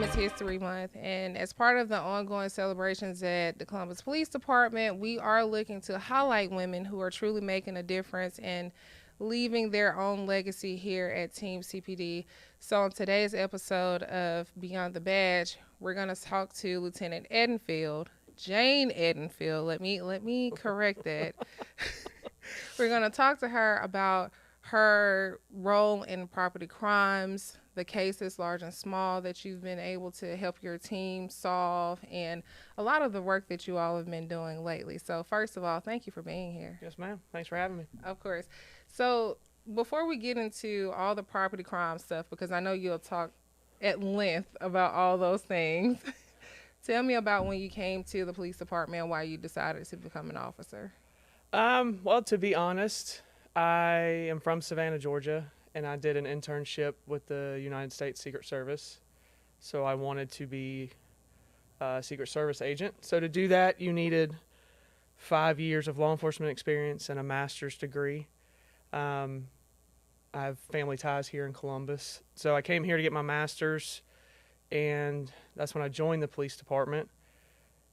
Women's History Month, and as part of the ongoing celebrations at the Columbus Police Department, we are looking to highlight women who are truly making a difference and leaving their own legacy here at Team CPD. So on today's episode of Beyond the Badge, we're going to talk to Lieutenant Edenfield, Jane Edenfield. Let me correct that. We're going to talk to her about her role in property crimes, the cases large and small that you've been able to help your team solve, and a lot of the work that you all have been doing lately. So first of all, thank you for being here. Yes, ma'am. Thanks for having me. Of course. So before we get into all the property crime stuff, because I know you'll talk at length about all those things, tell me about when you came to the police department and why you decided to become an officer. Well, to be honest, I am from Savannah, Georgia, and I did an internship with the United States Secret Service. So I wanted to be a Secret Service agent. So to do that, you needed 5 years of law enforcement experience and a master's degree. I have family ties here in Columbus. So I came here to get my master's, and that's when I joined the police department.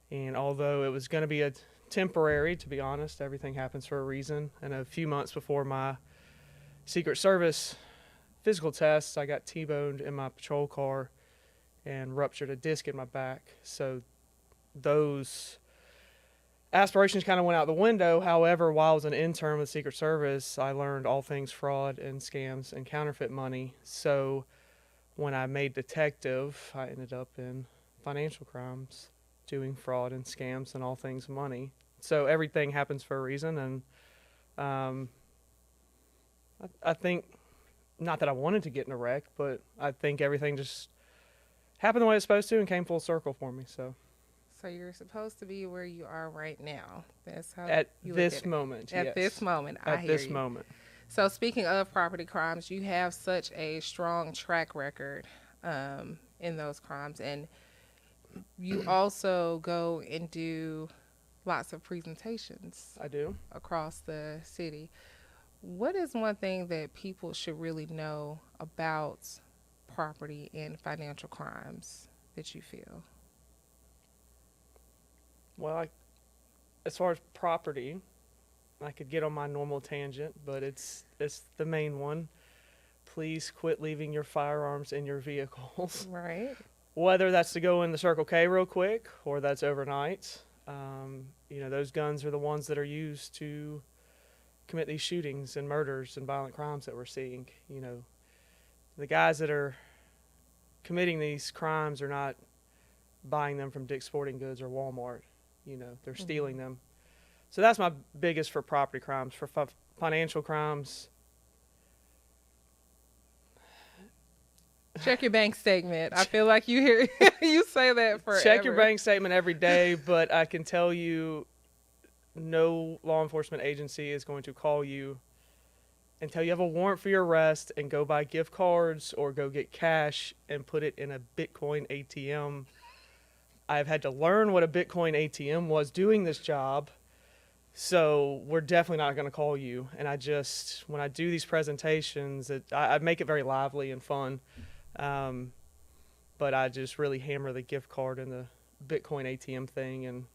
And although it was going to be a temporary, to be honest, everything happens for a reason. And a few months before my Secret Service physical tests, I got T-boned in my patrol car and ruptured a disc in my back. So those aspirations kind of went out the window. However, while I was an intern with Secret Service, I learned all things fraud and scams and counterfeit money. So when I made detective, I ended up in financial crimes, doing fraud and scams and all things money. So everything happens for a reason, and I think, not that I wanted to get in a wreck, but I think everything just happened the way it's supposed to and came full circle for me. So you're supposed to be where you are right now. That's how at you this look at moment, it. At yes. this moment, I At hear this you. moment. So speaking of property crimes, you have such a strong track record in those crimes, and you also go and do lots of presentations I do. across the city. What is one thing that people should really know about property and financial crimes that you feel? Well, as far as property, I could get on my normal tangent, but it's the main one. Please quit leaving your firearms in your vehicles. Right. Whether that's to go in the Circle K real quick or that's overnight. Those guns are the ones that are used to commit these shootings and murders and violent crimes that we're seeing. The guys that are committing these crimes are not buying them from Dick's Sporting Goods or Walmart. They're stealing them. So that's my biggest for property crimes. For financial crimes, check your bank statement. I feel like you hear you say that forever. check your bank statement every day, but I can tell you no law enforcement agency is going to call you until you have a warrant for your arrest and go buy gift cards or go get cash and put it in a Bitcoin ATM. I've had to learn what a Bitcoin ATM was doing this job. So we're definitely not going to call you. And when I do these presentations, I make it very lively and fun. But I just really hammer the gift card and the Bitcoin ATM thing. And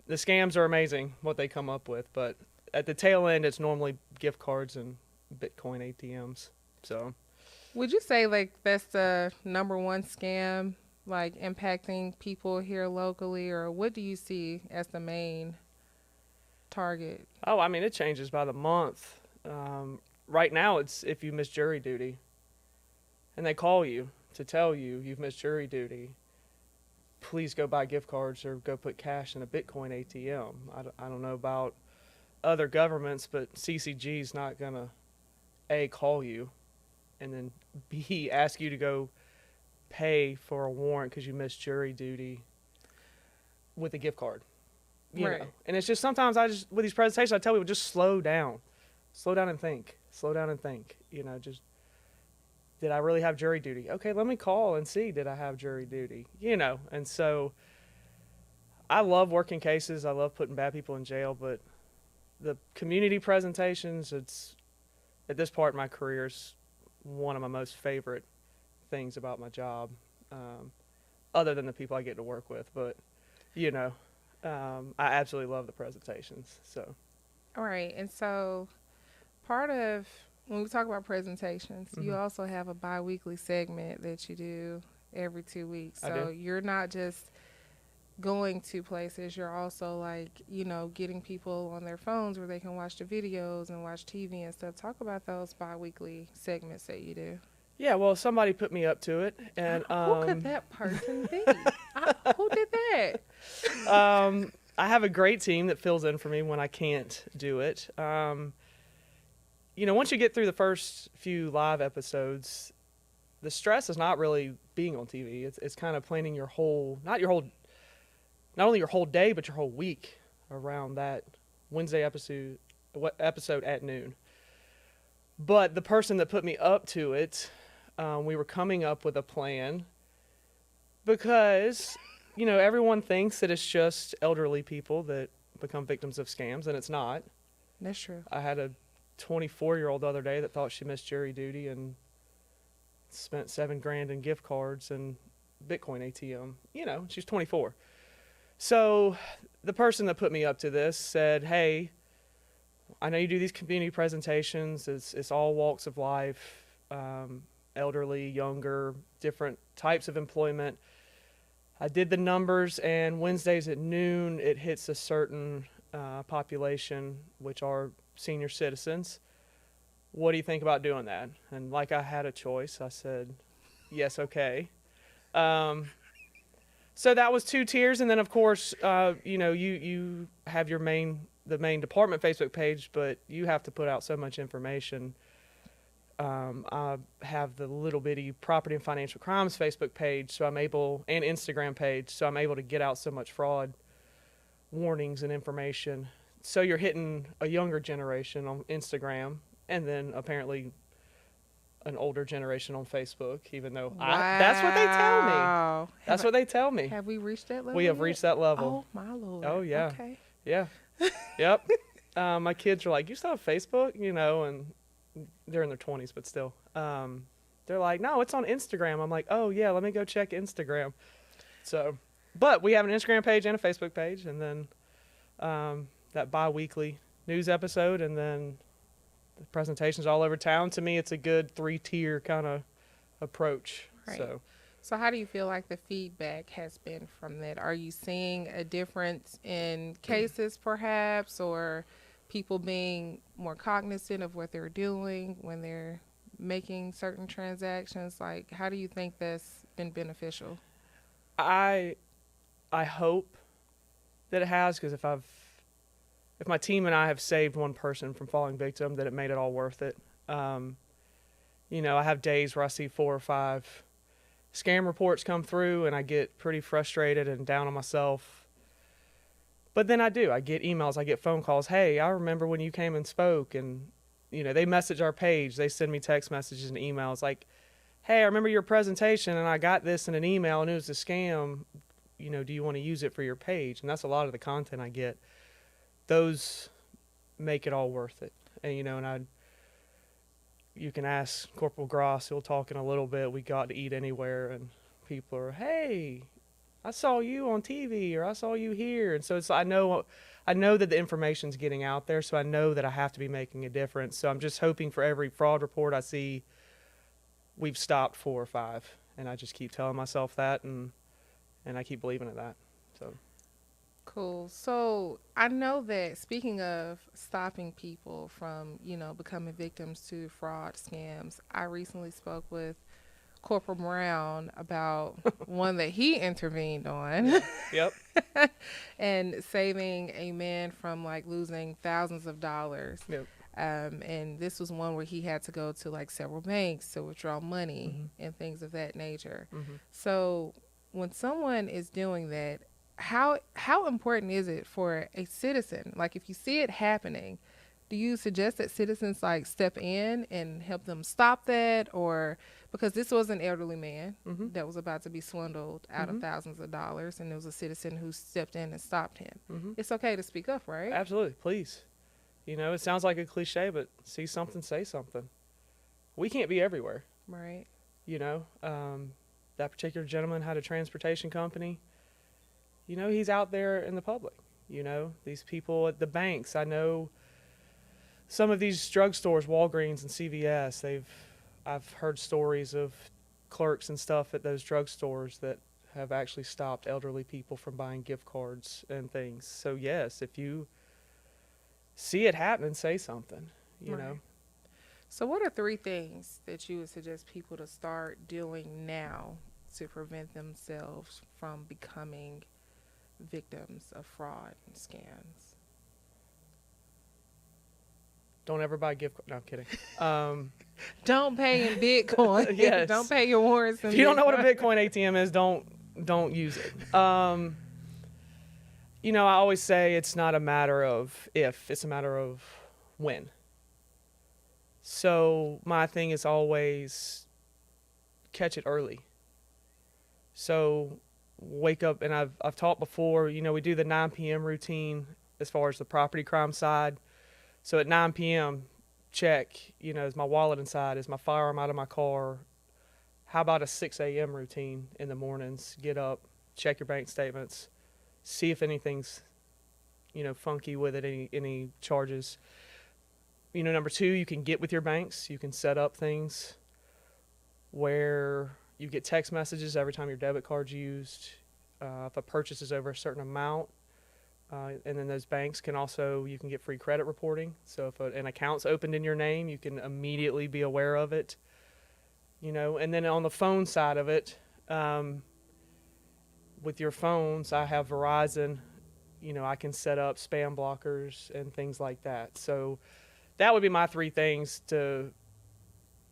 the scams are amazing, what they come up with. But at the tail end, it's normally gift cards and Bitcoin ATMs. So would you say like that's the number one scam, like impacting people here locally, or what do you see as the main target? Oh, I mean, it changes by the month. Right now, it's if you miss jury duty, and they call you to tell you you've missed jury duty. Please go buy gift cards or go put cash in a Bitcoin ATM. I don't know about other governments, but CCG's not gonna A, call you, and then B, ask you to go pay for a warrant because you missed jury duty with a gift card. You Right. know? And it's just sometimes with these presentations, I tell people just slow down and think. Just, did I really have jury duty? Okay, let me call and see, did I have jury duty? And so I love working cases. I love putting bad people in jail, but the community presentations, at this part in my career, is one of my most favorite things about my job, other than the people I get to work with. But, you know, I absolutely love the presentations. So, All right. And so part of when we talk about presentations, you also have a bi-weekly segment that you do every 2 weeks. I So do. you're not just going to places, you're also like, getting people on their phones where they can watch the videos and watch TV and stuff. Talk about those bi-weekly segments that you do. Yeah, well, somebody put me up to it, and Who could that person be? Who did that? I have a great team that fills in for me when I can't do it. Once you get through the first few live episodes, the stress is not really being on TV. It's kind of planning your whole, not only your whole day, but your whole week around that Wednesday episode at noon. But the person that put me up to it, we were coming up with a plan because, everyone thinks that it's just elderly people that become victims of scams, and it's not. That's true. I had a 24-year-old the other day that thought she missed jury duty and spent $7,000 in gift cards and Bitcoin ATM. She's 24. So the person that put me up to this said, hey, I know you do these community presentations. It's all walks of life, elderly, younger, different types of employment. I did the numbers, and Wednesdays at noon, it hits a certain population, which are senior citizens. What do you think about doing that? And like I had a choice, I said, yes, okay. So that was 2 tiers, and then of course, you have the main department Facebook page, but you have to put out so much information. I have the little bitty property and financial crimes Facebook page, and Instagram page, so I'm able to get out so much fraud warnings and information. So you're hitting a younger generation on Instagram, and then apparently an older generation on Facebook, even though that's what they tell me. That's what they tell me. Have we reached that level? We have reached that level. Oh, my Lord. Oh, yeah. Okay. Yeah. Yep. My kids are like, you still have Facebook? And they're in their 20s, but still. They're like, no, it's on Instagram. I'm like, oh, yeah, let me go check Instagram. So, but we have an Instagram page and a Facebook page, and then that bi-weekly news episode, and then the presentations all over town. To me, it's a good 3-tier kind of approach. Right. So how do you feel like the feedback has been from that? Are you seeing a difference in cases perhaps, or people being more cognizant of what they're doing when they're making certain transactions? Like, how do you think that's been beneficial? I hope that it has, because if my team and I have saved one person from falling victim, that it made it all worth it. I have days where I see 4 or 5 scam reports come through, and I get pretty frustrated and down on myself. But then I get emails, I get phone calls. Hey, I remember when you came and spoke, and they message our page, they send me text messages and emails like, hey, I remember your presentation, and I got this in an email, and it was a scam. Do you want to use it for your page? And that's a lot of the content I get. Those make it all worth it. And you can ask Corporal Gross, he'll talk in a little bit. We got to eat anywhere, and people are, hey, I saw you on TV, or I saw you here. And so I know that the information's getting out there, so I know that I have to be making a difference. So I'm just hoping for every fraud report I see, we've stopped 4 or 5, and I just keep telling myself that, and I keep believing in that. So. Cool. So I know that, speaking of stopping people from, becoming victims to fraud scams, I recently spoke with Corporal Brown about one that he intervened on. Yep. And saving a man from losing thousands of dollars. Yep. And this was one where he had to go to several banks to withdraw money and things of that nature. So when someone is doing that, how important is it for a citizen? If you see it happening, do you suggest that citizens step in and help them stop that? Or because this was an elderly man that was about to be swindled out of thousands of dollars, and there was a citizen who stepped in and stopped him. It's okay to speak up, right? Absolutely. Please. It sounds like a cliche, but see something, say something. We can't be everywhere. Right. You know, that particular gentleman had a transportation company. You know, he's out there in the public. You know, these people at the banks. I know some of these drugstores, Walgreens and CVS. I've heard stories of clerks and stuff at those drugstores that have actually stopped elderly people from buying gift cards and things. So yes, if you see it happen, say something. You know. So, what are 3 things that you would suggest people to start doing now to prevent themselves from becoming victims of fraud and scams? Don't ever buy gift cards. No, I'm kidding. Don't pay in Bitcoin. Yes. Don't pay your warrants in If you don't know what a Bitcoin ATM is, don't use it. You know, I always say it's not a matter of if, it's a matter of when. So my thing is always catch it early. So wake up, and I've taught before, you know, we do the 9 p.m. routine as far as the property crime side. So at 9 p.m., check, you know, is my wallet inside? Is my firearm out of my car? How about a 6 a.m. routine in the mornings? Get up, check your bank statements, see if anything's, you know, funky with it, any charges. You know, number 2, you can get with your banks. You can set up things where you get text messages every time your debit card's used. If a purchase is over a certain amount, and then those banks can also, you can get free credit reporting. So if an account's opened in your name, you can immediately be aware of it. You know, and then on the phone side of it, with your phones, I have Verizon. You know, I can set up spam blockers and things like that. So that would be my 3 things to,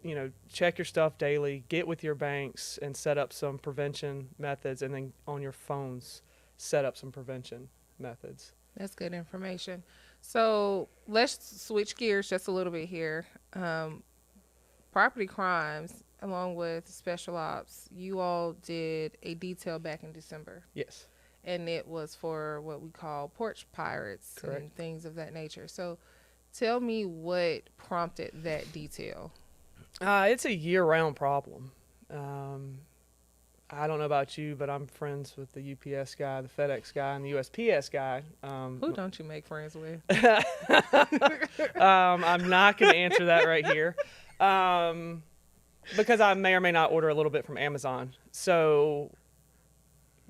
you know, check your stuff daily, get with your banks, and set up some prevention methods, and then on your phones, set up some prevention methods. That's good information. So let's switch gears just a little bit here. Property crimes, along with special ops, you all did a detail back in December. Yes. And it was for what we call Porch Pirates. Correct. And things of that nature. So tell me what prompted that detail. It's a year-round problem. I don't know about you, but I'm friends with the UPS guy, the FedEx guy, and the USPS guy. Who don't you make friends with? I'm not going to answer that right here, because I may or may not order a little bit from Amazon. So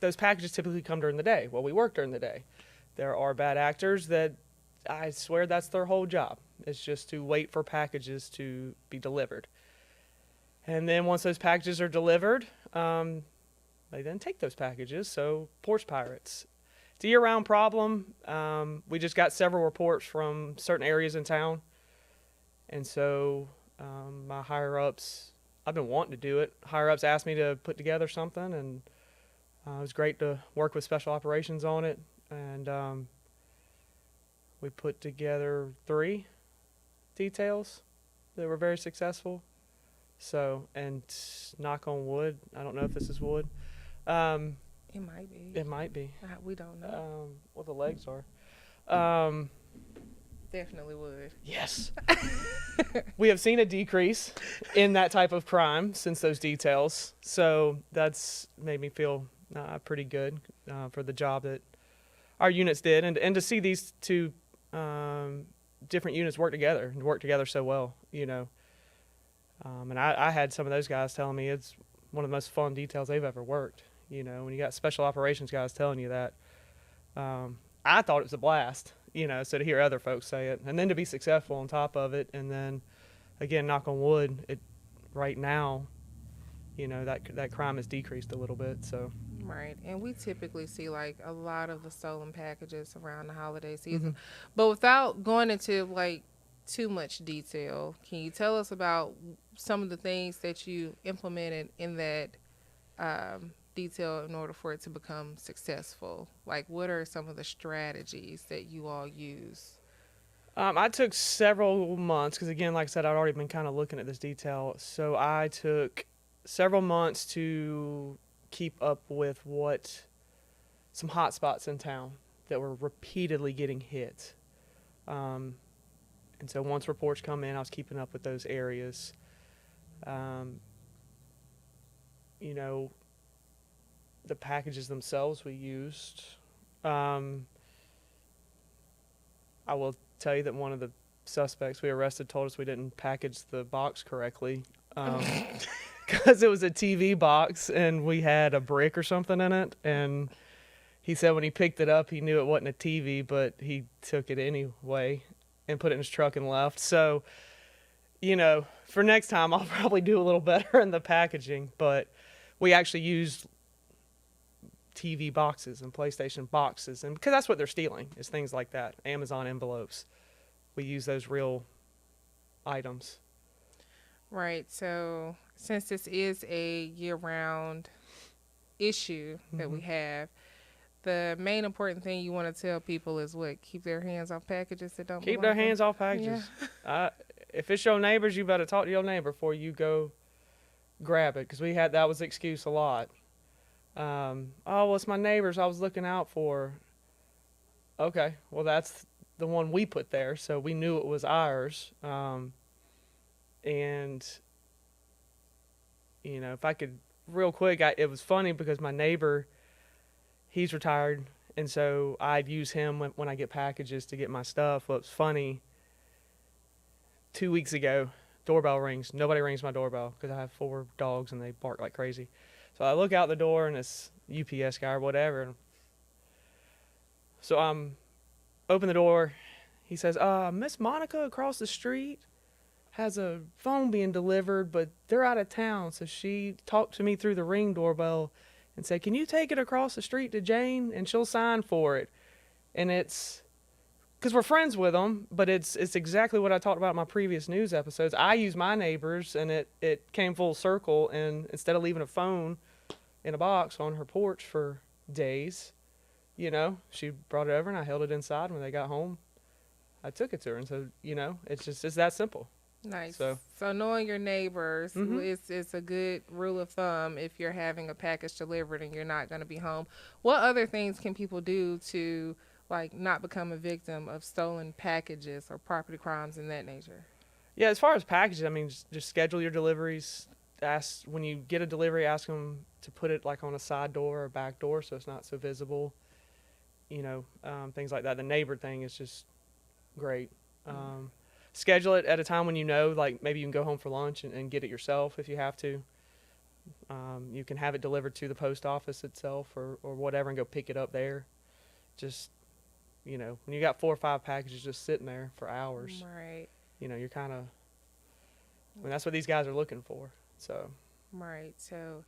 those packages typically come during the day. Well, we work during the day. There are bad actors that I swear that's their whole job. It's just to wait for packages to be delivered. And then once those packages are delivered, they then take those packages. So Porch Pirates. It's a year-round problem. We just got several reports from certain areas in town. And so my higher-ups, I've been wanting to do it. Higher-ups asked me to put together something, and it was great to work with special operations on it. And we put together 3 details that were very successful. So, and knock on wood, I don't know if this is wood. It might be. It might be. We don't know. What the legs are. Definitely would. Yes. We have seen a decrease in that type of crime since those details. So that's made me feel pretty good for the job that our units did. And to see these 2 different units work together so well, you know. And I had some of those guys telling me it's one of the most fun details they've ever worked. You know, when you got special operations guys telling you that, I thought it was a blast, you know, so to hear other folks say it, and then to be successful on top of it, and then, again, knock on wood, right now, you know, that crime has decreased a little bit, so. Right, and we typically see, like, a lot of the stolen packages around the holiday season. Mm-hmm. But without going into, like, too much detail, can you tell us about some of the things that you implemented in that detail in order for it to become successful? Like, what are some of the strategies that you all use? I took several months because, again, like I said, I'd already been kind of looking at this detail. So I took several months to keep up with some hot spots in town that were repeatedly getting hit. And so once reports come in, I was keeping up with those areas. you know, the packages themselves we used. Um, I will tell you that one of the suspects we arrested told us we didn't package the box correctly. Because it was a TV box and we had a brick or something in it. And he said when he picked it up, he knew it wasn't a TV, but he took it anyway and put it in his truck and left. So, you know, for next time, I'll probably do a little better in the packaging. But we actually used TV boxes and PlayStation boxes, and because that's what they're stealing is things like that. Amazon envelopes. We use those real items. Right. So since this is a year-round issue that we have, the main important thing you want to tell people is what? Keep their hands off packages that don't Keep belong their to them? hands off packages. If it's your neighbors, you better talk to your neighbor before you go grab it, because we had that was the excuse a lot. Oh, well, it's my neighbors I was looking out for. Okay, well, that's the one we put there, so we knew it was ours. And, you know, if I could, real quick, it was funny because my neighbor, he's retired, and so I'd use him when I get packages to get my stuff. Well, it's funny, 2 weeks ago, doorbell rings. Nobody rings my doorbell because I have 4 dogs and they bark like crazy. So I look out the door and it's UPS guy or whatever. So I'm open the door. He says, Miss Monica across the street has a phone being delivered, but they're out of town. So she talked to me through the Ring doorbell and said, can you take it across the street to Jane and she'll sign for it? And it's because we're friends with them, but it's exactly what I talked about in my previous news episodes. I use my neighbors, and it came full circle, and instead of leaving a phone in a box on her porch for days, you know, she brought it over, and I held it inside. When they got home, I took it to her, and so, you know, it's that simple. Nice. So knowing your neighbors is a good rule of thumb if you're having a package delivered and you're not going to be home. What other things can people do to not become a victim of stolen packages or property crimes in that nature? Yeah, as far as packages, I mean, just schedule your deliveries. Ask when you get a delivery, ask them to put it on a side door or a back door so it's not so visible. You know, things like that. The neighbor thing is just great. Schedule it at a time when you know, maybe you can go home for lunch and get it yourself if you have to. You can have it delivered to the post office itself or whatever and go pick it up there. Just, you know, when you got 4 or 5 packages just sitting there for hours, right? You know, you're kind of, that's what these guys are looking for. So, right. So,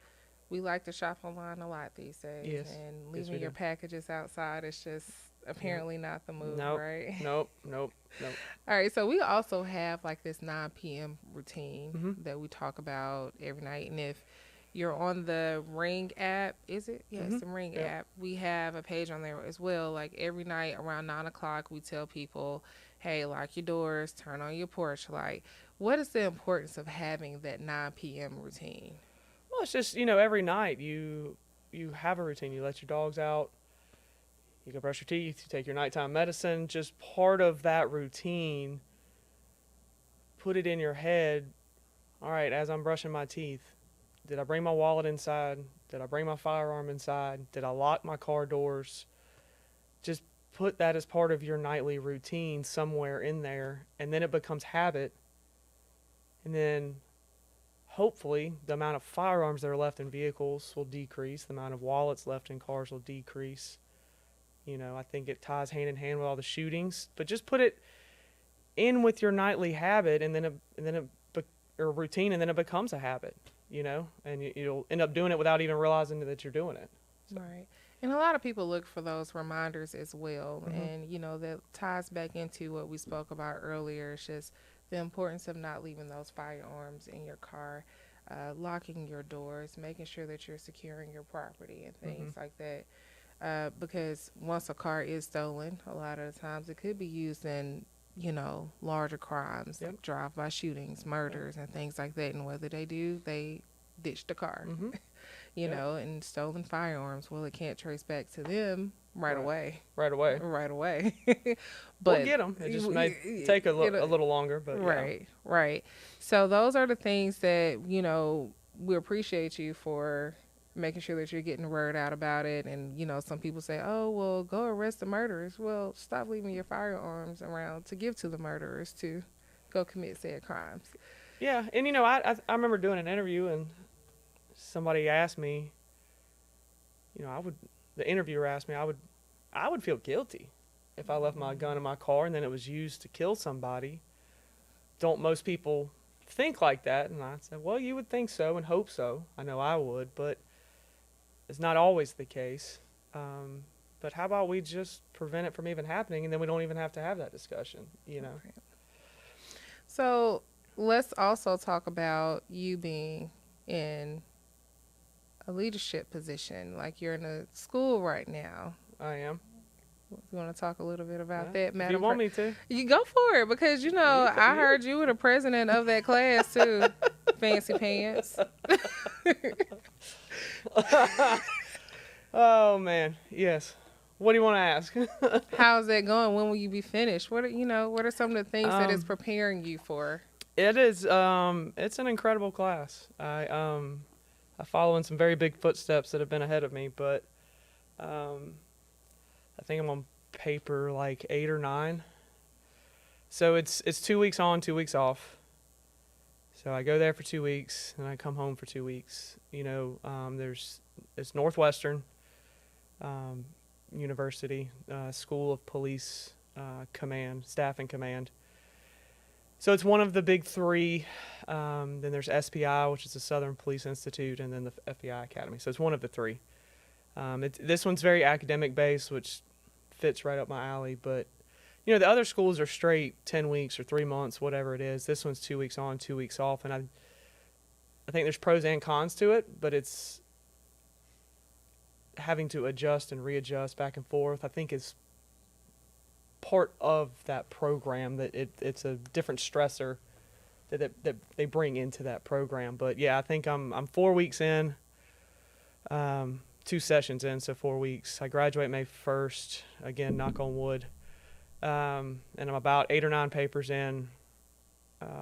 we like to shop online a lot these days, yes, and leaving your packages outside is just apparently not the move, right? Nope. All right. So we also have this 9 p.m. routine that we talk about every night, and if you're on the Ring app, is it? Yes, the Ring app. We have a page on there as well. Every night around 9 o'clock, we tell people, hey, lock your doors, turn on your porch light. What is the importance of having that 9 p.m. routine? Well, it's just, every night you have a routine. You let your dogs out. You go brush your teeth. You take your nighttime medicine. Just part of that routine, put it in your head. All right, as I'm brushing my teeth, did I bring my wallet inside? Did I bring my firearm inside? Did I lock my car doors? Just put that as part of your nightly routine somewhere in there, and then it becomes habit. And then hopefully the amount of firearms that are left in vehicles will decrease. The amount of wallets left in cars will decrease. I think it ties hand in hand with all the shootings. But just put it in with your nightly habit, and then or routine, and then it becomes a habit. And you'll end up doing it without even realizing that you're doing it. So. Right. And a lot of people look for those reminders as well. And, that ties back into what we spoke about earlier. It's just the importance of not leaving those firearms in your car, locking your doors, making sure that you're securing your property and things like that. Because once a car is stolen, a lot of the times it could be used in larger crimes, like drive-by shootings, murders, and things like that. And whether they do, they ditch the car, and stolen firearms. Well, it can't trace back to them right away. Right away. But we'll get them. It just may take a little longer, but right. So those are the things that, we appreciate you for making sure that you're getting the word out about it. And, some people say, oh, well, go arrest the murderers. Well, stop leaving your firearms around to give to the murderers to go commit said crimes. Yeah, and I remember doing an interview and somebody asked me, the interviewer asked me, I would feel guilty if I left my gun in my car and then it was used to kill somebody. Don't most people think like that? And I said, well, you would think so and hope so. I know I would, but it's not always the case. But how about we just prevent it from even happening, and then we don't even have to have that discussion. Right. So let's also talk about you being in a leadership position. Like, you're in a school right now. I am. You want to talk a little bit about Yeah, that? if you want me to. You go for it, because I heard you were the president of that class too. Fancy pants. Oh man, yes. What do you want to ask? How's that going? When will you be finished? What are some of the things that it's preparing you for? It is. It's an incredible class. I follow in some very big footsteps that have been ahead of me, but I think I'm on paper like 8 or 9. So it's 2 weeks on, 2 weeks off. So I go there for 2 weeks and I come home for 2 weeks. It's Northwestern University, School of Police Staff and Command. So it's one of the big 3. Then there's SPI, which is the Southern Police Institute, and then the FBI Academy. So it's one of the 3. This one's very academic based, which fits right up my alley. But the other schools are straight 10 weeks or 3 months, whatever it is. This one's 2 weeks on, 2 weeks off, and I think there's pros and cons to it, but it's having to adjust and readjust back and forth, I think, is part of that program. That it's a different stressor that they bring into that program. But yeah, I think I'm 4 weeks in, 2 sessions in, so 4 weeks. I graduate May 1st, again, knock on wood, and I'm about 8 or 9 papers in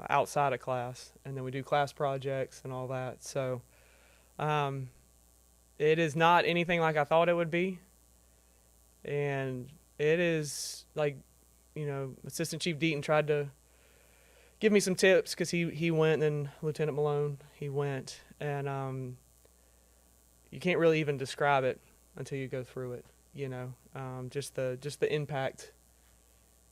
outside of class, and then we do class projects and all that. So it is not anything like I thought it would be, and it is like, Assistant Chief Deaton tried to give me some tips, because he went, and then Lieutenant Malone, he went, and you can't really even describe it until you go through it, just the impact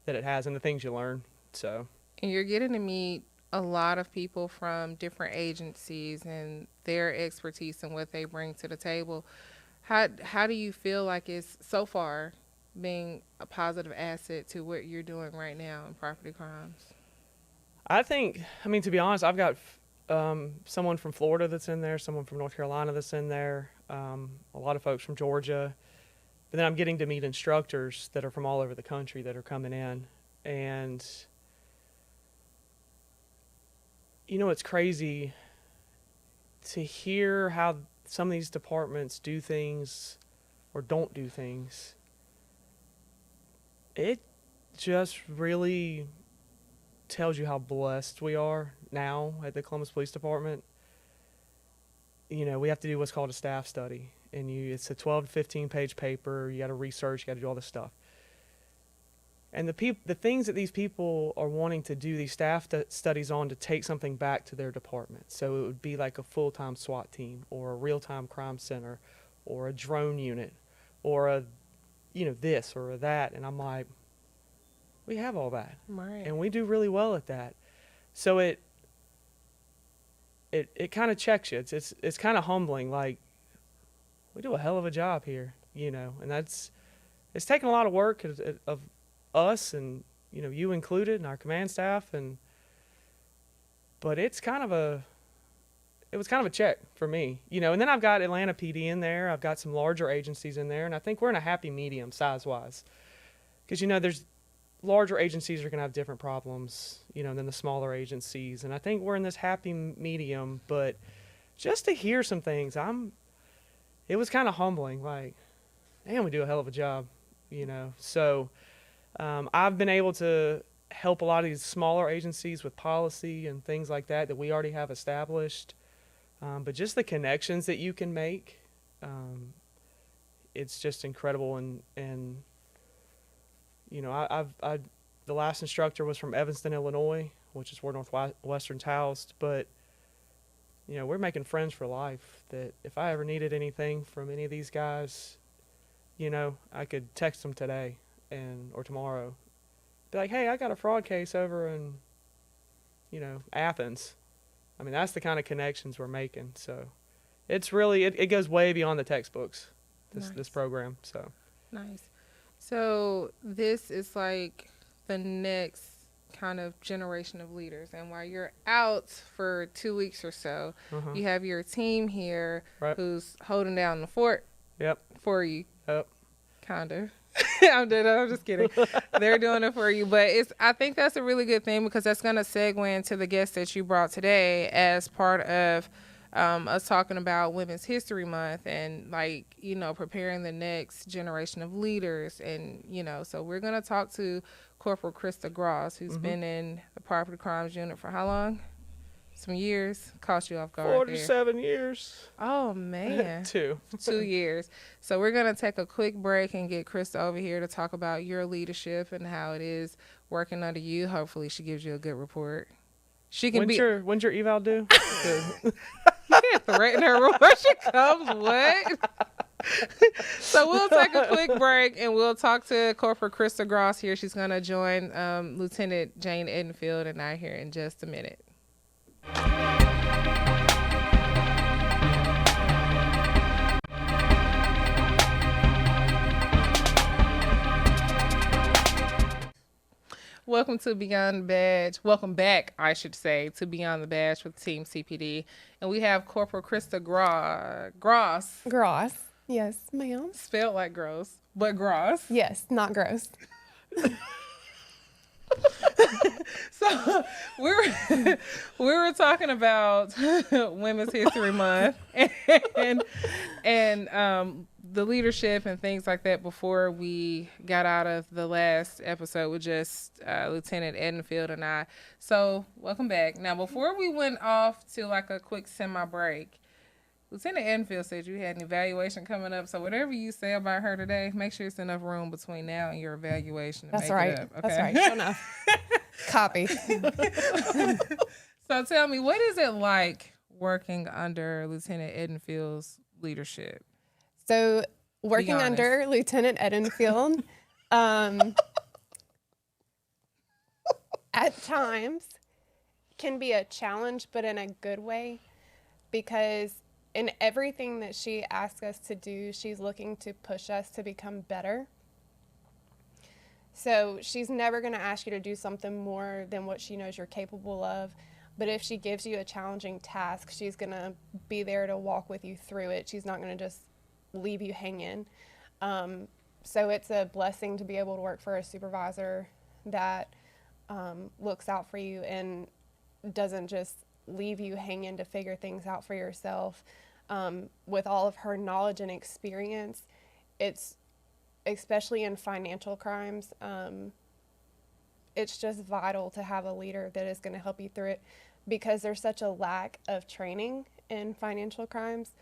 that it has and the things you learn. So, and you're getting to meet a lot of people from different agencies and their expertise and what they bring to the table. How do you feel like it's so far being a positive asset to what you're doing right now in property crimes? I think, to be honest, I've got someone from Florida that's in there, someone from North Carolina that's in there, a lot of folks from Georgia. But then I'm getting to meet instructors that are from all over the country that are coming in. And, it's crazy to hear how some of these departments do things or don't do things. It just really tells you how blessed we are now at the Columbus Police Department. We have to do what's called a staff study, and it's a 12 to 15 page paper. You got to research, you got to do all this stuff. And the things that these people are wanting to do these staff studies on to take something back to their department. So it would be like a full-time SWAT team, or a real-time crime center, or a drone unit, or a this or that. And I'm like, we have all that, Right. and we do really well at that. So it kind of checks you. It's kind of humbling. Like, we do a hell of a job here, and it's taken a lot of work of us, and you included, and our command staff, but it was kind of a check for me, and then I've got Atlanta PD in there. I've got some larger agencies in there, and I think we're in a happy medium size-wise, because there's larger agencies are going to have different problems, than the smaller agencies, and I think we're in this happy medium. But just to hear some things, it was kind of humbling. Like, man, we do a hell of a job, So I've been able to help a lot of these smaller agencies with policy and things like that we already have established. but just the connections that you can make, it's just incredible. And I the last instructor was from Evanston, Illinois, which is where Northwestern's housed, but we're making friends for life. That if I ever needed anything from any of these guys, I could text them today or tomorrow. Be like, hey, I got a fraud case over in, Athens. I mean, that's the kind of connections we're making. So it's really, it goes way beyond the textbooks, this program. So nice. So this is like the next kind of generation of leaders. And while you're out for 2 weeks or so, you have your team here who's holding down the fort for you. Yep. Kind of. I'm just kidding. They're doing it for you. But I think that's a really good thing, because that's going to segue into the guest that you brought today as part of us talking about Women's History Month and, preparing the next generation of leaders. And, so we're going to talk to Corporal Krista Gross, who's been in the Property Crimes Unit for how long? Some years. Caught you off guard. 47 years. Oh, man. 2 years. So we're going to take a quick break and get Krista over here to talk about your leadership and how it is working under you. Hopefully she gives you a good report. When's your eval due? You can't threaten her before she comes. What? So we'll take a quick break and we'll talk to Corporal Krista Gross here. She's going to join Lieutenant Jane Edenfield and I here in just a minute. Welcome to Beyond the Badge. Welcome back, I should say, to Beyond the Badge with Team CPD. And we have Corporal Krista Gross. Gross. Yes, ma'am. Spelled like gross, but gross. Yes, not gross. So we were talking about Women's History Month and the leadership and things like that before we got out of the last episode with just Lieutenant Edenfield and I. So welcome back. Now, before we went off to like a quick semi-break, Lieutenant Edenfield said you had an evaluation coming up. So whatever you say about her today, make sure it's enough room between now and your evaluation. That's right. Okay? That's right. Sure enough. Copy. So tell me, what is it like working under Lieutenant Edenfield's leadership? So working under Lieutenant Edenfield, at times can be a challenge, but in a good way, because in everything that she asks us to do, she's looking to push us to become better. So she's never going to ask you to do something more than what she knows you're capable of. But if she gives you a challenging task, she's going to be there to walk with you through it. She's not going to just leave you hanging. So it's a blessing to be able to work for a supervisor that looks out for you and doesn't just leave you hanging to figure things out for yourself. With all of her knowledge and experience, it's especially in financial crimes, it's just vital to have a leader that is going to help you through it, because there's such a lack of training in financial crimes.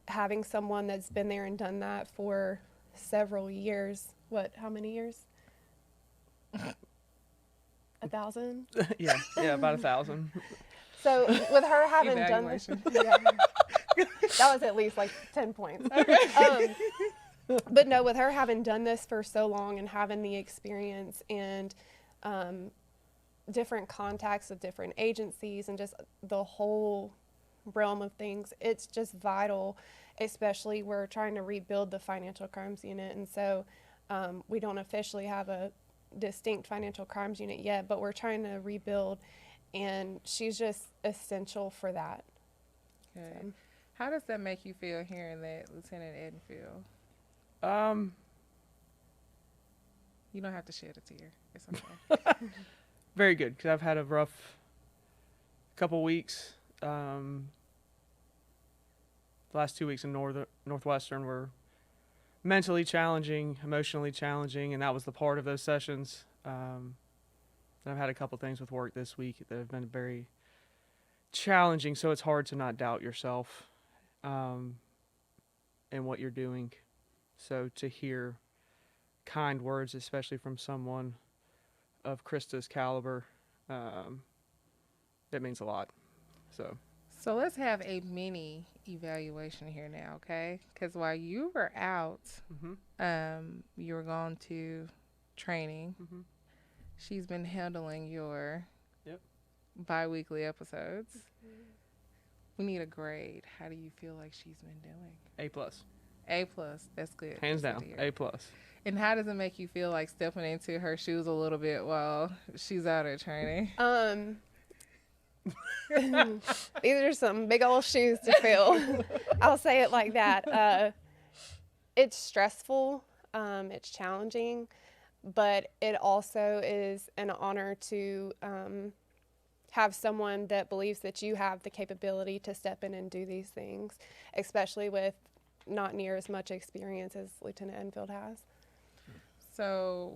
Having someone that's been there and done that for several years, how many years? 1,000? Yeah, about 1,000. So with her having done this, that was at least like 10 points. But no, with her having done this for so long and having the experience and different contacts with different agencies and just the whole realm of things, it's just vital. Especially we're trying to rebuild the financial crimes unit, and so we don't officially have a distinct financial crimes unit yet, but we're trying to rebuild, and she's just essential for that. Okay. So. How does that make you feel hearing that, Lieutenant Edenfield? You don't have to shed a tear. It's okay. Very good, because I've had a rough couple weeks. The last 2 weeks in Northwestern were mentally challenging, emotionally challenging, and that was the part of those sessions. I've had a couple things with work this week that have been very challenging, so it's hard to not doubt yourself and what you're doing. So to hear kind words, especially from someone of Krista's caliber, that means a lot. So let's have a mini evaluation here now, okay? Because while you were out, you were gone to training. She's been handling your bi-weekly episodes. We need a grade. How do you feel like she's been doing? A+. A+. That's good. Hands down. A+. And how does it make you feel like stepping into her shoes a little bit while she's out at training? These are some big old shoes to fill. I'll say it like that. It's stressful. It's challenging, but it also is an honor to have someone that believes that you have the capability to step in and do these things, especially with not near as much experience as Lieutenant Edenfield has. So,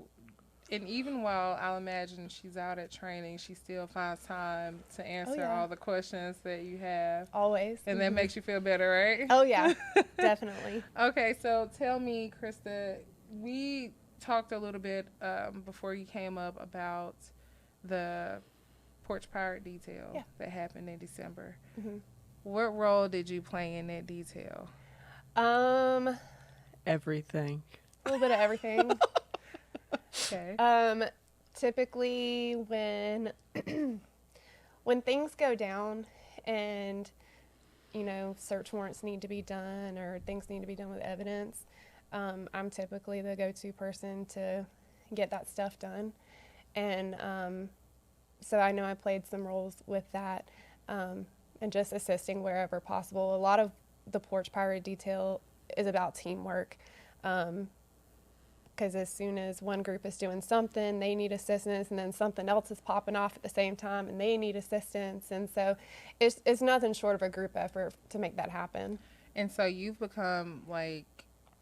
and even while I'll imagine she's out at training, she still finds time to answer all the questions that you have. Always. And that makes you feel better, right? Oh, yeah, definitely. Okay, so tell me, Krista, we talked a little bit before you came up about the Porch Pirate detail that happened in December. What role did you play in that detail? Everything. A little bit of everything. Okay. Typically when when things go down and, you know, search warrants need to be done or things need to be done with evidence, I'm typically the go-to person to get that stuff done. And so I know I played some roles with that and just assisting wherever possible. A lot of the Porch Pirate detail is about teamwork. Because as soon as one group is doing something, they need assistance, and then something else is popping off at the same time, and they need assistance. And so it's nothing short of a group effort to make that happen. And so you've become, like,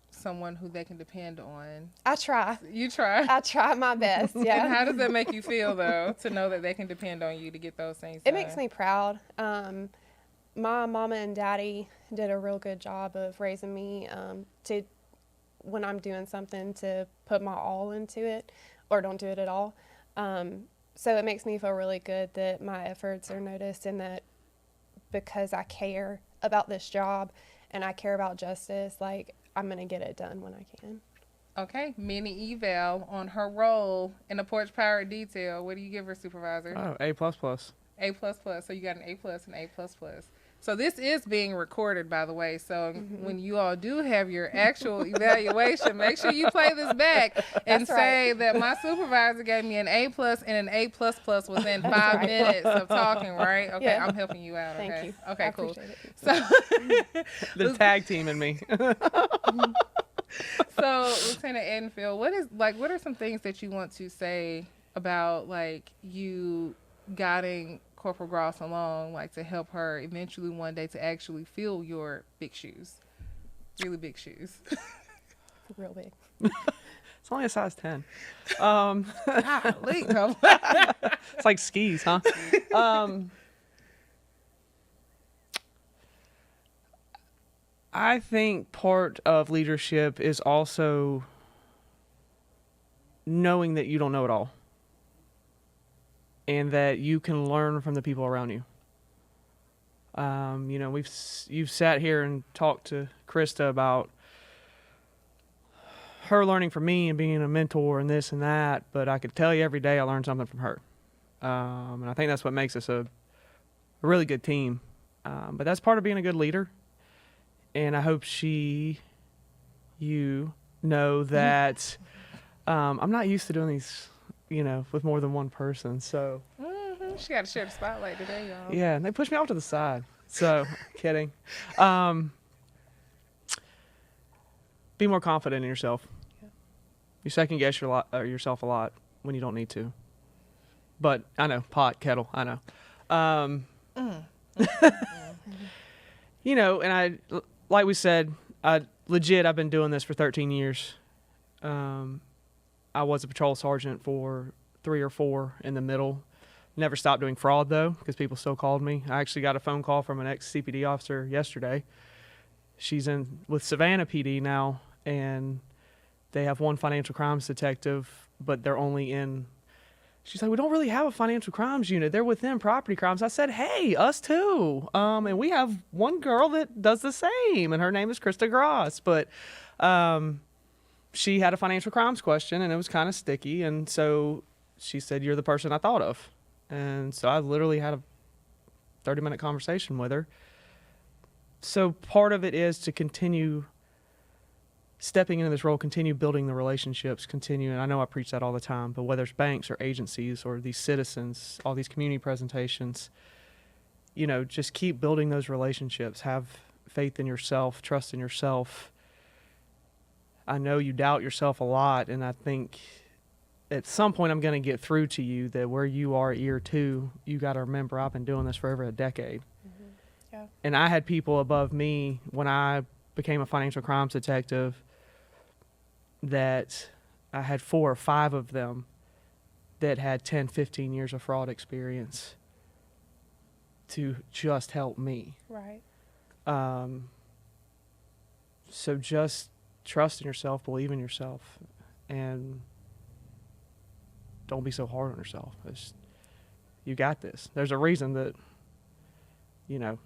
someone who they can depend on. I try. You try? I try my best, yeah. And how does that make you feel, though, to know that they can depend on you to get those things done? It makes me proud. My mama and daddy did a real good job of raising me to when I'm doing something to put my all into it or don't do it at all. So it makes me feel really good that my efforts are noticed and that because I care about this job and I care about justice, like I'm going to get it done when I can. Okay, mini eval on her role in the Porch Pirate detail. What do you give her, Supervisor? Oh, A++. A++. So you got an A+ and A++. So this is being recorded, by the way. So when you all do have your actual evaluation, make sure you play this back and say that my supervisor gave me an A+ and an A++ within 5 minutes of talking, right? Okay, Yeah. I'm helping you out. Okay. Thank you. Okay, I cool. appreciate it. So, The tag team and me. so Lieutenant Edenfield, what are some things that you want to say about like you guiding Corporal Gross along, like to help her eventually one day to actually fill your big shoes, really big shoes? Real big. It's only a size 10. Golly, no. It's like skis, huh? I think part of leadership is also knowing that you don't know it all and that you can learn from the people around you. You know, you've sat here and talked to Krista about her learning from me and being a mentor and this and that, but I could tell you every day I learned something from her. And I think that's what makes us a really good team. But that's part of being a good leader. And I hope you know that I'm not used to doing these, you know, with more than one person. So She got to share the spotlight today, y'all. yeah, and they pushed me off to the side. So kidding. Be more confident in yourself. Yeah. You second guess yourself a lot when you don't need to. But I know, pot, kettle, I know. You know, and like we said, I've been doing this for 13 years. I was a patrol sergeant for 3 or 4 in the middle. Never stopped doing fraud, though, because people still called me. I actually got a phone call from an ex-CPD officer yesterday. She's in with Savannah PD now, and they have one financial crimes detective, but they're only in. She's like, we don't really have a financial crimes unit. They're within property crimes. I said, hey, us too. And we have one girl that does the same, and her name is Krista Gross. But she had a financial crimes question, and it was kind of sticky. And so she said, you're the person I thought of. And so I literally had a 30-minute conversation with her. So part of it is to continue stepping into this role, continue building the relationships, continue, and I know I preach that all the time, but whether it's banks or agencies or these citizens, all these community presentations, you know, just keep building those relationships. Have faith in yourself, trust in yourself. I know you doubt yourself a lot, and I think at some point I'm going to get through to you that where you are year 2, you got to remember I've been doing this for over a decade. Mm-hmm. Yeah. And I had people above me when I became a financial crimes detective that I had 4 or 5 of them that had 10, 15 years of fraud experience to just help me. Right. So just trust in yourself, believe in yourself, and don't be so hard on yourself. You got this. There's a reason that, you know,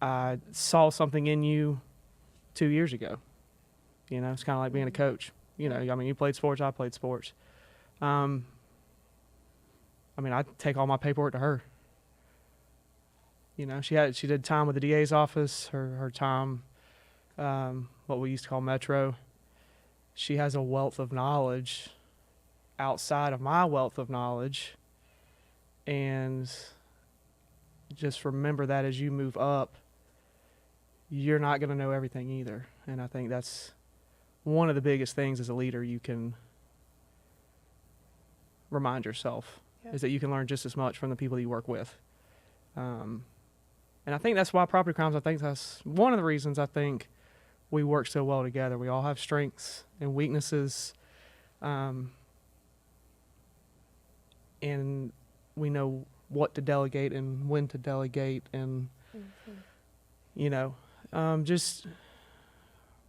I saw something in you 2 years ago. You know, it's kind of like being a coach. You know, I mean, you played sports, I played sports. I mean, I take all my paperwork to her. You know, she did time with the DA's office, her time, what we used to call Metro. She has a wealth of knowledge outside of my wealth of knowledge. And just remember that as you move up, you're not going to know everything either. And I think that's one of the biggest things as a leader you can remind yourself, is that you can learn just as much from the people that you work with. And I think that's why property crimes, I think that's one of the reasons I think we work so well together. We all have strengths and weaknesses, and we know what to delegate and when to delegate, and you know, just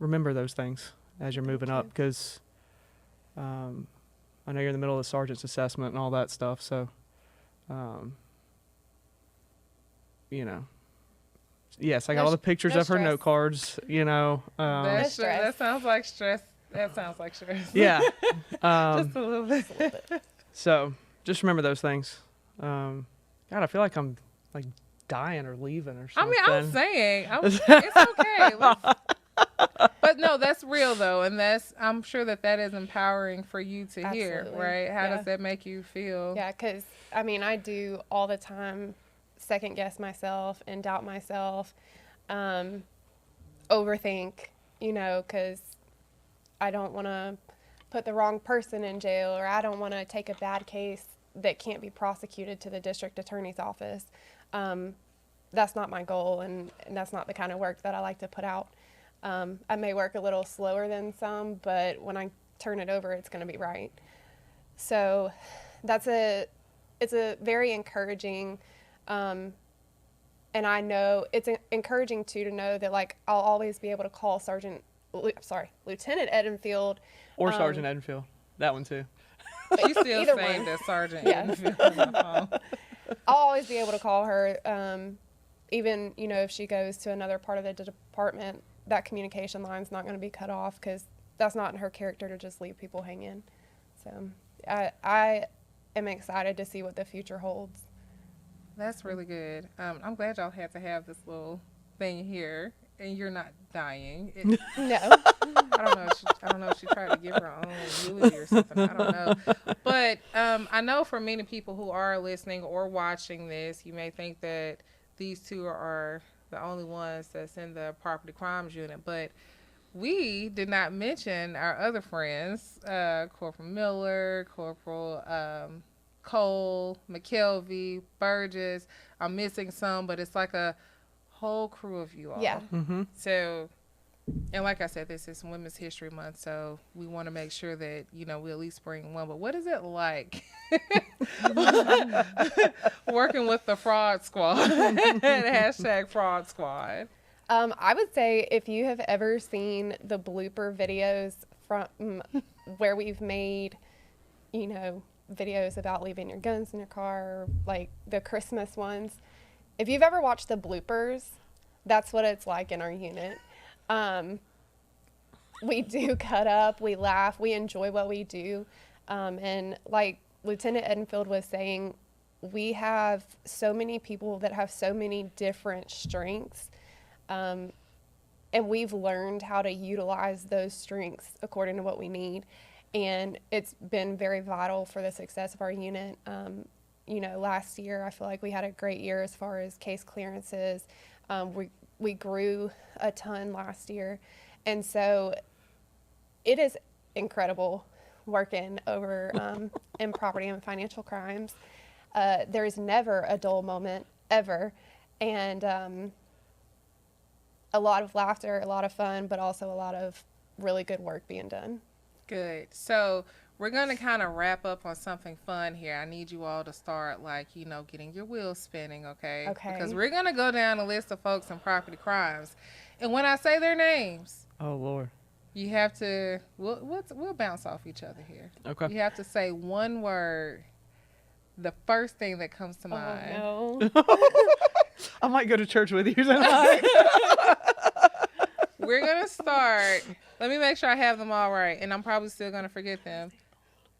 remember those things as you're moving up, because I know you're in the middle of the sergeant's assessment and all that stuff, so you know, yes, I got all the pictures of her note cards, you know. That sounds like stress. That sounds like stress. Yeah. Just a little bit. So just remember those things. God, I feel like I'm like dying or leaving or something. I mean, I'm saying, it's okay. But no, that's real though. And I'm sure that is empowering for you to hear, right? How does that make you feel? Yeah, because I mean, I do all the time second guess myself and doubt myself, overthink, you know, because I don't want to put the wrong person in jail, or I don't want to take a bad case that can't be prosecuted to the district attorney's office. That's not my goal, and that's not the kind of work that I like to put out. I may work a little slower than some, but when I turn it over, it's going to be right. So it's a very encouraging, and I know it's encouraging too to know that like I'll always be able to call Lieutenant Edenfield. Or Sergeant Edenfield. That one too. She's still saying that Sergeant Edenfield on the phone. I'll always be able to call her, even, you know, if she goes to another part of the department, that communication line's not going to be cut off, because that's not in her character to just leave people hanging. So I am excited to see what the future holds. That's really good. I'm glad y'all had to have this little thing here, and you're not dying. No. I don't know if she tried to give her own eulogy or something. I don't know. But I know for many people who are listening or watching this, you may think that these two are the only ones that's in the property crimes unit. But we did not mention our other friends, Corporal Miller, Corporal Cole, McKelvey, Burgess. I'm missing some, but it's like a whole crew of you all. Yeah. Mm-hmm. So And like I said, this is Women's History Month, so we want to make sure that, we at least bring one. But what is it like working with the fraud squad? Hashtag fraud squad. I would say if you have ever seen the blooper videos from where we've made, videos about leaving your guns in your car, like the Christmas ones. If you've ever watched the bloopers, that's what it's like in our unit. We do cut up, we laugh, we enjoy what we do. And like Lieutenant Edenfield was saying, we have so many people that have so many different strengths. And we've learned how to utilize those strengths according to what we need. And it's been very vital for the success of our unit. Last year, I feel like we had a great year as far as case clearances. We grew a ton last year. And so it is incredible working over in property and financial crimes. There's never a dull moment, ever. And a lot of laughter, a lot of fun, but also a lot of really good work being done. Good. So we're going to kind of wrap up on something fun here. I need you all to start, getting your wheels spinning, okay? Okay. Because we're going to go down a list of folks in property crimes. And when I say their names, Oh, Lord. you have to, we'll bounce off each other here. Okay. You have to say one word, the first thing that comes to mind. Oh, no. I might go to church with you tonight. We're going to start. Let me make sure I have them all right. And I'm probably still going to forget them.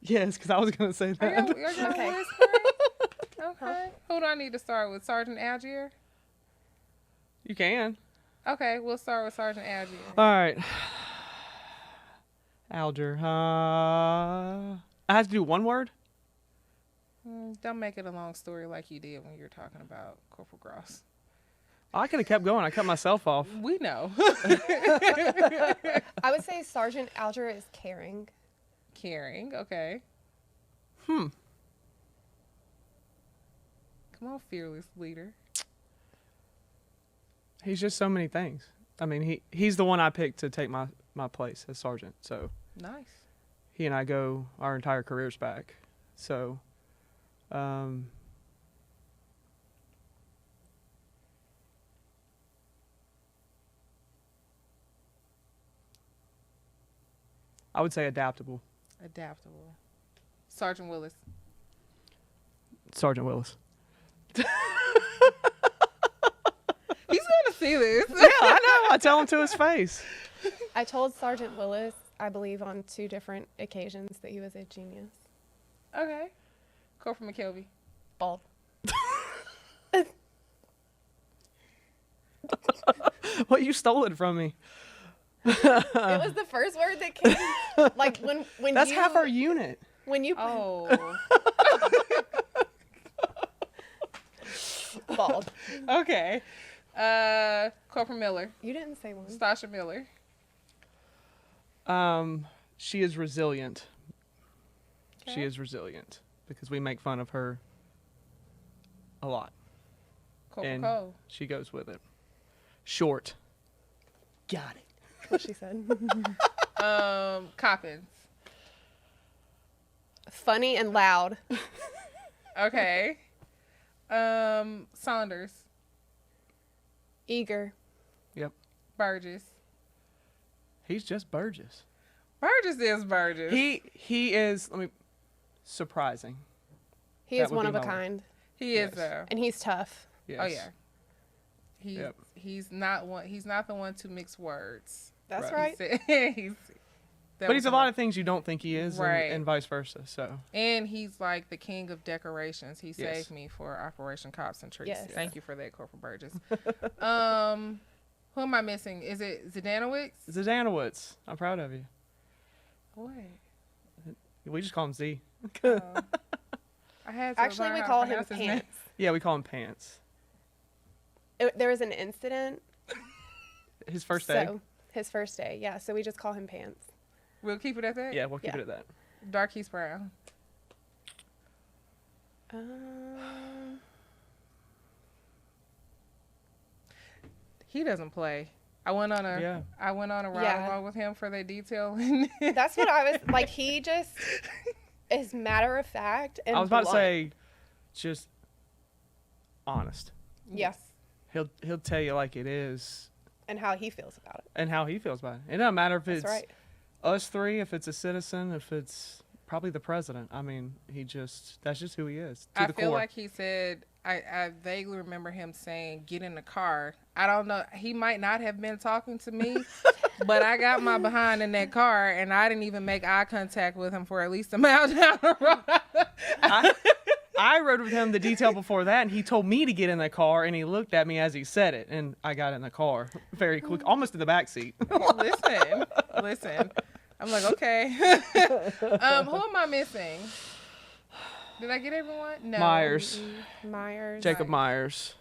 Yes, because I was going to say Are y'all that. Okay. whispering? Okay. Who do I need to start with? Sergeant Algier? You can. Okay, we'll start with Sergeant Algier. All right. Alger. I have to do one word? Don't make it a long story like you did when you were talking about Corporal Gross. I could have kept going. I cut myself off. We know. I would say Sergeant Alger is caring. Caring, okay. Hmm. Come on, fearless leader. He's just so many things. I mean, he's the one I picked to take my place as sergeant. So Nice. he and I go our entire careers back. So, I would say adaptable. Adaptable. Sergeant Willis. Sergeant Willis. He's gonna see this. Yeah, I know. I tell him to his face. I told Sergeant Willis, I believe on 2 different occasions, that he was a genius. Okay. Corporal McKelvey. Bald. Well, you stole it from me. It was the first word that came. Like when That's you, half our unit. When you Oh. bald. Okay. Corporal Miller. You didn't say one. Stasha Miller. She is resilient. Okay. She is resilient because we make fun of her a lot. Corporal And Cole. she goes with it. Short. Got it. What she said. Coppins. Funny and loud. Okay. Saunders. Eager. Yep. Burgess. He's just Burgess. Burgess is Burgess. He is, surprising. He That is would one be of a my word. kind. He is Yes. though. And he's tough. Yes. Oh yeah. Yep. He's not one. He's not the one to mix words. That's Right. right. But he's a lot of things you don't think he is, Right. and vice versa. So And he's like the king of decorations. He Yes. saved me for Operation Cops and Trees. Yes. Thank you for that, Corporal Burgess. Who am I missing? Is it Zdanowicz? Zdanowicz, I'm proud of you. Boy. We just call him Z. Oh. I had to Actually, learn we how to call him pronounce his name. Pants. Yeah, we call him Pants. There was an incident. His first day. So, his first day, yeah. So we just call him Pants. We'll keep it at that? Yeah, we'll keep Yeah. it at that. Darkey's Brown. He doesn't play. Yeah. I went on a ride Yeah. along with him for the detail. That's what I was like. He just is matter of fact and I was about to blunt. say, just honest. Yes, He'll tell you like it is and how he feels about it. and how he feels about it. It doesn't matter if That's it's right. us three, if it's a citizen, if it's probably the president. I mean, that's just who he is to I the feel core. like he said, I vaguely remember him saying, get in the car. I don't know. He might not have been talking to me, but I got my behind in that car and I didn't even make eye contact with him for at least a mile down the road. I rode with him the detail before that, and he told me to get in the car, and he looked at me as he said it, and I got in the car very quick, almost in the back seat. Listen. I'm like, okay. Who am I missing? Did I get everyone? No. Myers, Myers. Jacob Myers.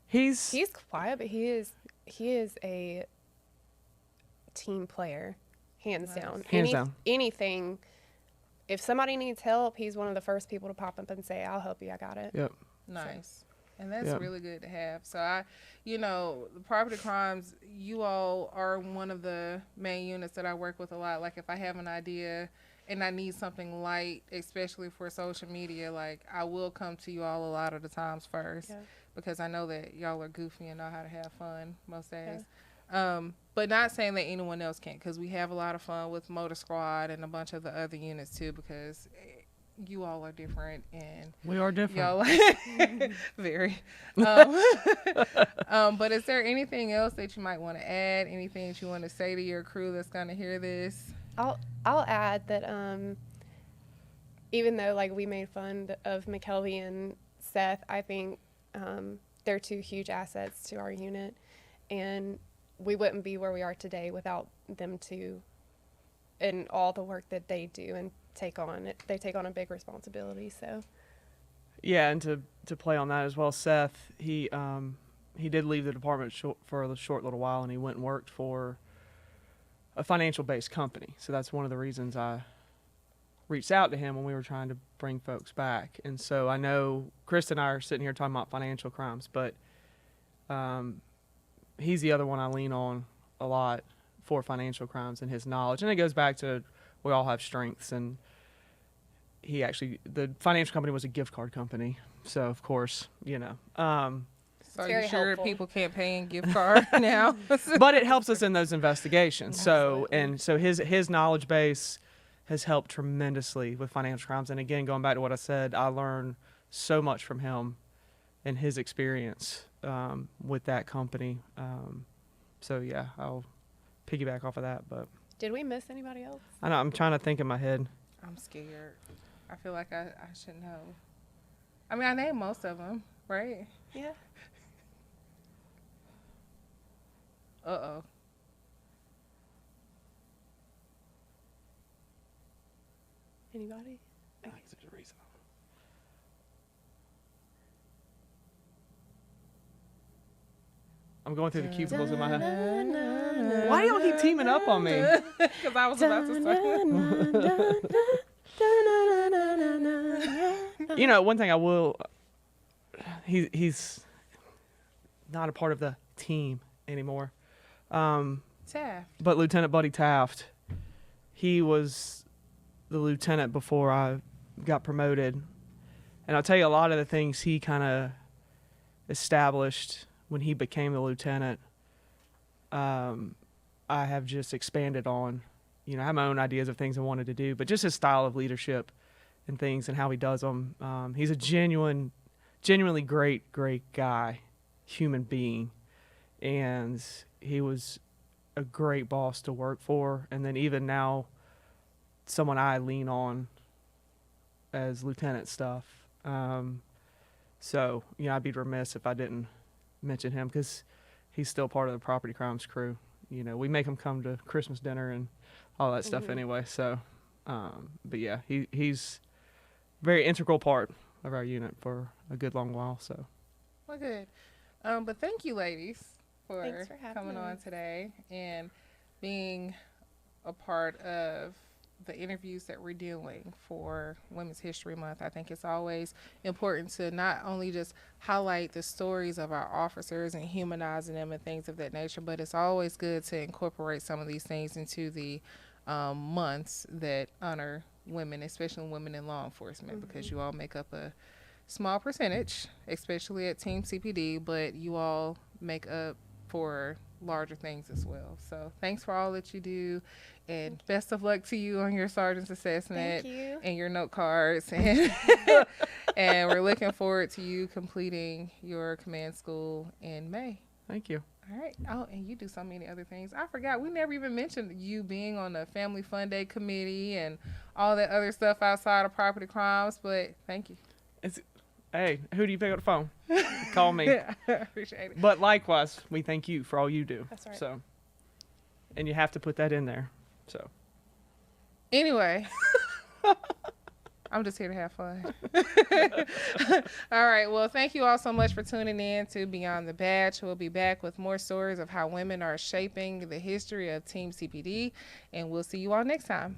He's He's quiet, but he is a team player, hands down. Hands down. Anything. If somebody needs help, he's one of the first people to pop up and say, "I'll help you. I got it." Yep. Nice. And that's Yep. really good to have. So the property crimes, you all are one of the main units that I work with a lot. Like if I have an idea and I need something light, especially for social media, like I will come to you all a lot of the times first because I know that y'all are goofy and know how to have fun most days. But not saying that anyone else can't, because we have a lot of fun with Motor Squad and a bunch of the other units too, because you all are different and We are different. y'all very. But is there anything else that you might want to add? Anything that you want to say to your crew that's gonna hear this? I'll add that even though like we made fun of McKelvey and Seth, I think they're two huge assets to our unit, and we wouldn't be where we are today without them two and all the work that they do and take on. They take on a big responsibility. So Yeah, and to play on that as well, Seth, he did leave the department for a short little while, and he went and worked for a financial-based company. So that's one of the reasons I reached out to him when we were trying to bring folks back. And so I know Chris and I are sitting here talking about financial crimes, but he's the other one I lean on a lot for financial crimes and his knowledge. And it goes back to we all have strengths, and the financial company was a gift card company. So of course, So are very you sure helpful. people can't pay in gift card now? but it helps us in those investigations. Absolutely. So his knowledge base has helped tremendously with financial crimes. And again, going back to what I said, I learned so much from him and his experience with that company. So yeah, I'll piggyback off of that. But did we miss anybody else? I know I'm trying to think in my head. I'm scared. I feel like I should know. I mean, I named most of them, right? Yeah. Uh-oh. Anybody? I think there's a reason. I'm going through the cubicles in my head. Why do y'all keep teaming up on me? Because I was about to say. You know, one thing I will, he's not a part of the team anymore. Taft. But Lieutenant Buddy Taft, he was the lieutenant before I got promoted. And I'll tell you a lot of the things he kind of established when he became the lieutenant, I have just expanded on. You know, I have my own ideas of things I wanted to do, but just his style of leadership and things and how he does them. He's a genuinely great guy, human being. And he was a great boss to work for. And then even now, someone I lean on as lieutenant stuff. So, you know, I'd be remiss if I didn't mention him because he's still part of the property crimes crew. You know, we make him come to Christmas dinner and all that stuff anyway. So, but yeah, he's very integral part of our unit for a good long while. So, Well, good. But thank you, ladies, Thanks for having coming on us. today and being a part of the interviews that we're doing for Women's History Month. I think it's always important to not only just highlight the stories of our officers and humanizing them and things of that nature, but it's always good to incorporate some of these things into the months that honor women, especially women in law enforcement, because you all make up a small percentage, especially at Team CPD, but you all make up for larger things as well. So thanks for all that you do, and best of luck to you on your sergeant's assessment and your note cards. And, and we're looking forward to you completing your command school in May. Thank you. All right. Oh, and you do so many other things. I forgot. We never even mentioned you being on the Family Fun Day committee and all that other stuff outside of property crimes, but thank you. Hey, who do you pick up the phone? Call me. Appreciate it. But likewise, we thank you for all you do. That's right. So, and you have to put that in there. So, anyway, I'm just here to have fun. All right. Well, thank you all so much for tuning in to Beyond the Badge. We'll be back with more stories of how women are shaping the history of Team CPD, and we'll see you all next time.